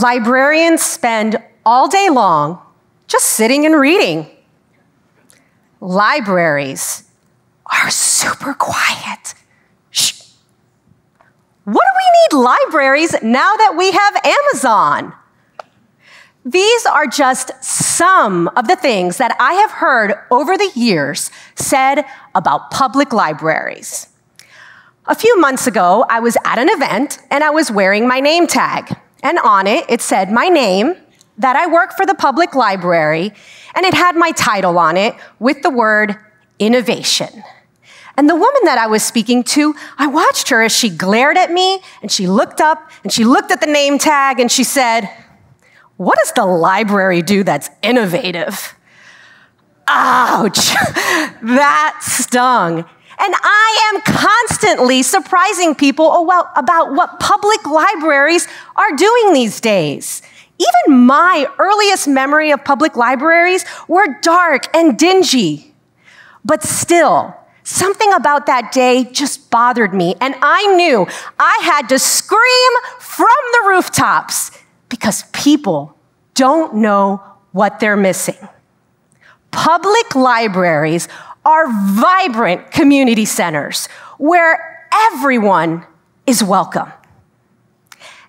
Librarians spend all day long just sitting and reading. Libraries are super quiet. Shh. What do we need libraries now that we have Amazon? These are just some of the things that I have heard over the years said about public libraries. A few months ago, I was at an event and I was wearing my name tag. And on it, it said my name, that I work for the public library, and it had my title on it with the word innovation. And the woman that I was speaking to, I watched her as she glared at me, and she looked up, and she looked at the name tag, and she said, "What does the library do that's innovative?" Ouch, that stung. And I am constantly surprising people about what public libraries are doing these days. Even my earliest memory of public libraries were dark and dingy. But still, something about that day just bothered me, and I knew I had to scream from the rooftops because people don't know what they're missing. Public libraries are vibrant community centers where everyone is welcome.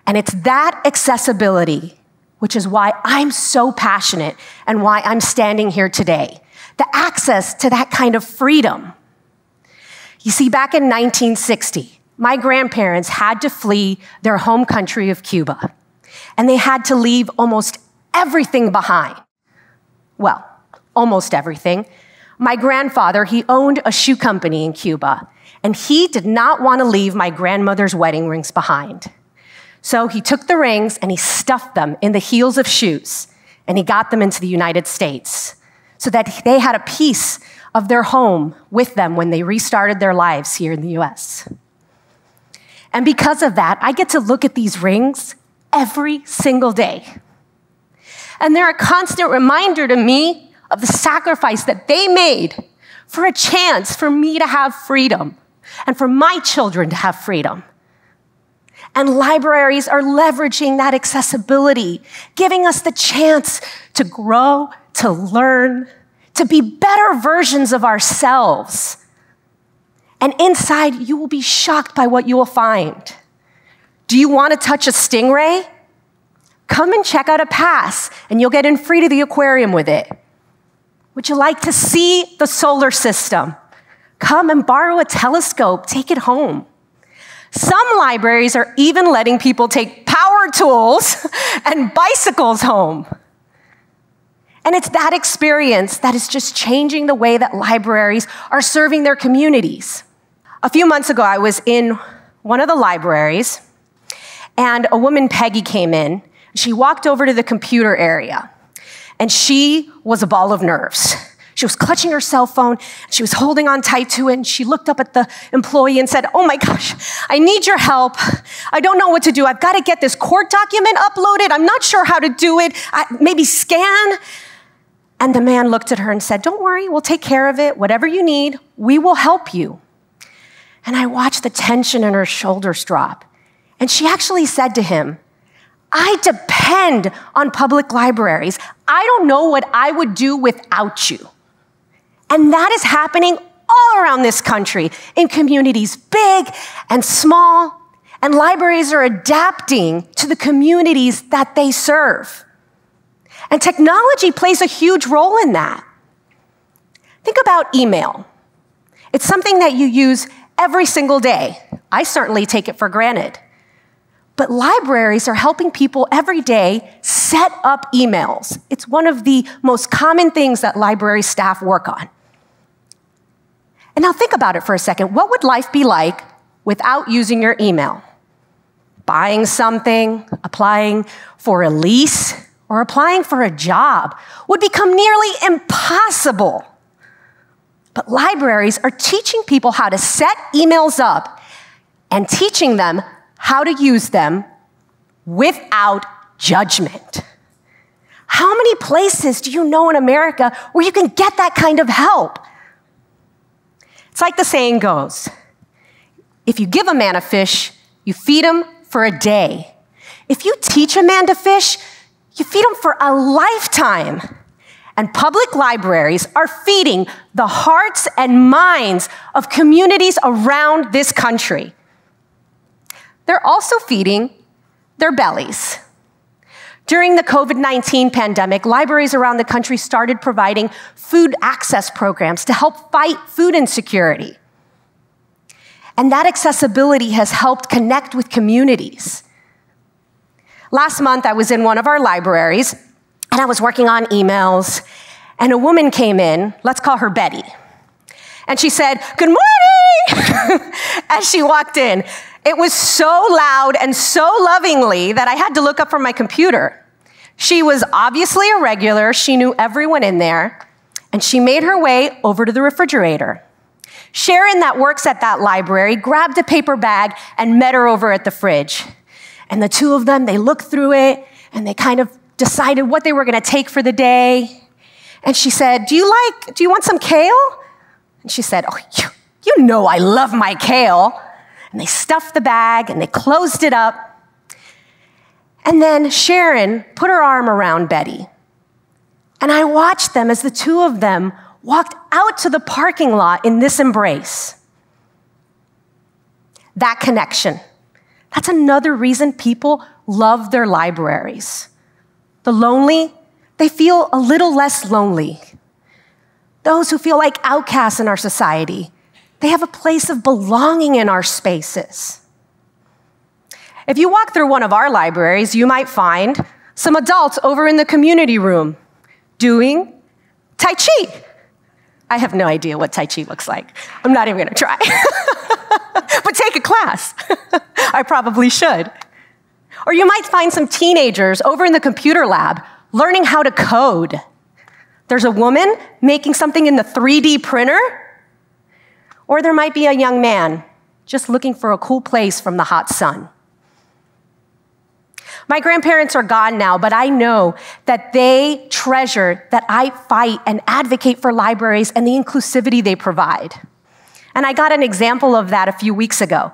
And it's that accessibility, which is why I'm so passionate and why I'm standing here today. The access to that kind of freedom. You see, back in 1960, my grandparents had to flee their home country of Cuba, and they had to leave almost everything behind. Well, almost everything. My grandfather, he owned a shoe company in Cuba, and he did not want to leave my grandmother's wedding rings behind. So he took the rings and he stuffed them in the heels of shoes, and he got them into the United States so that they had a piece of their home with them when they restarted their lives here in the US. And because of that, I get to look at these rings every single day. And they're a constant reminder to me of the sacrifice that they made for a chance for me to have freedom and for my children to have freedom. And libraries are leveraging that accessibility, giving us the chance to grow, to learn, to be better versions of ourselves. And inside, you will be shocked by what you will find. Do you want to touch a stingray? Come and check out a pass, and you'll get in free to the aquarium with it. Would you like to see the solar system? Come and borrow a telescope, take it home. Some libraries are even letting people take power tools and bicycles home. And it's that experience that is just changing the way that libraries are serving their communities. A few months ago, I was in one of the libraries, and a woman, Peggy, came in. She walked over to the computer area. And she was a ball of nerves. She was clutching her cell phone, she was holding on tight to it, and she looked up at the employee and said, "Oh my gosh, I need your help. I don't know what to do. I've got to get this court document uploaded. I'm not sure how to do it. Maybe scan." And the man looked at her and said, "Don't worry, we'll take care of it. Whatever you need, we will help you." And I watched the tension in her shoulders drop. And she actually said to him, "I depend on public libraries. I don't know what I would do without you." And that is happening all around this country, in communities big and small, and libraries are adapting to the communities that they serve. And technology plays a huge role in that. Think about email. It's something that you use every single day. I certainly take it for granted. But libraries are helping people every day set up emails. It's one of the most common things that library staff work on. And now think about it for a second. What would life be like without using your email? Buying something, applying for a lease, or applying for a job would become nearly impossible. But libraries are teaching people how to set emails up and teaching them how to use them without judgment. How many places do you know in America where you can get that kind of help? It's like the saying goes, if you give a man a fish, you feed him for a day. if you teach a man to fish, you feed him for a lifetime. And public libraries are feeding the hearts and minds of communities around this country. They're also feeding their bellies. During the COVID-19 pandemic, libraries around the country started providing food access programs to help fight food insecurity. And that accessibility has helped connect with communities. Last month, I was in one of our libraries, and I was working on emails, and a woman came in, let's call her Betty. And she said, "Good morning," as she walked in. It was so loud and so lovingly that I had to look up from my computer. She was obviously a regular, she knew everyone in there, and she made her way over to the refrigerator. Sharon, that works at that library, grabbed a paper bag and met her over at the fridge. And the two of them, they looked through it, and they kind of decided what they were gonna take for the day. And she said, do you want some kale? And she said, "Oh, you know I love my kale." And they stuffed the bag and they closed it up. And then Sharon put her arm around Betty. And I watched them as the two of them walked out to the parking lot in this embrace. That connection. That's another reason people love their libraries. The lonely, they feel a little less lonely. Those who feel like outcasts in our society, they have a place of belonging in our spaces. If you walk through one of our libraries, you might find some adults over in the community room doing Tai Chi. I have no idea what Tai Chi looks like. I'm not even gonna try. But take a class. I probably should. Or you might find some teenagers over in the computer lab learning how to code. There's a woman making something in the 3D printer. Or there might be a young man just looking for a cool place from the hot sun. My grandparents are gone now, but I know that they treasure that I fight and advocate for libraries and the inclusivity they provide. And I got an example of that a few weeks ago.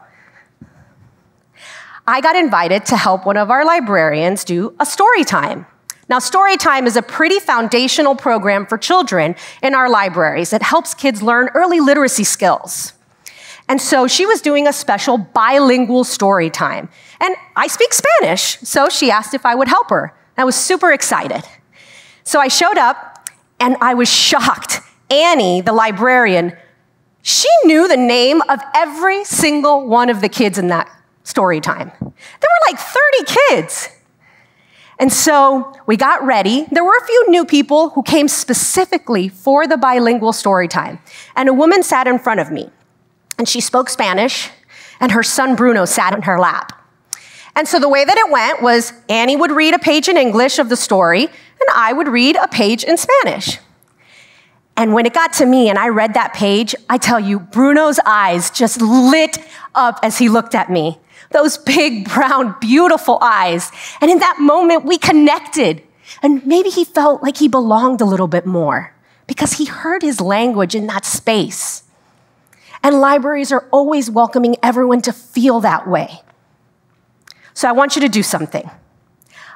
I got invited to help one of our librarians do a story time. Now, story time is a pretty foundational program for children in our libraries. It helps kids learn early literacy skills. And so she was doing a special bilingual story time. And I speak Spanish, so she asked if I would help her. I was super excited. So I showed up, and I was shocked. Annie, the librarian, she knew the name of every single one of the kids in that story time. There were like 30 kids. And so we got ready. There were a few new people who came specifically for the bilingual story time. And a woman sat in front of me. And she spoke Spanish, and her son Bruno sat in her lap. And so the way that it went was Annie would read a page in English of the story, and I would read a page in Spanish. And when it got to me and I read that page, I tell you, Bruno's eyes just lit up as he looked at me. Those big, brown, beautiful eyes. And in that moment, we connected. And maybe he felt like he belonged a little bit more because he heard his language in that space. And libraries are always welcoming everyone to feel that way. So I want you to do something.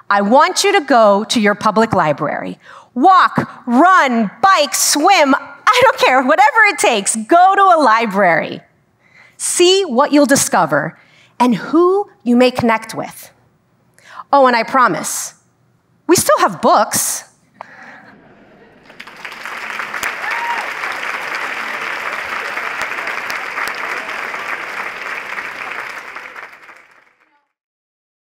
I want you to go to your public library. Walk, run, bike, swim, I don't care, whatever it takes, go to a library. See what you'll discover and who you may connect with. Oh, and I promise, we still have books.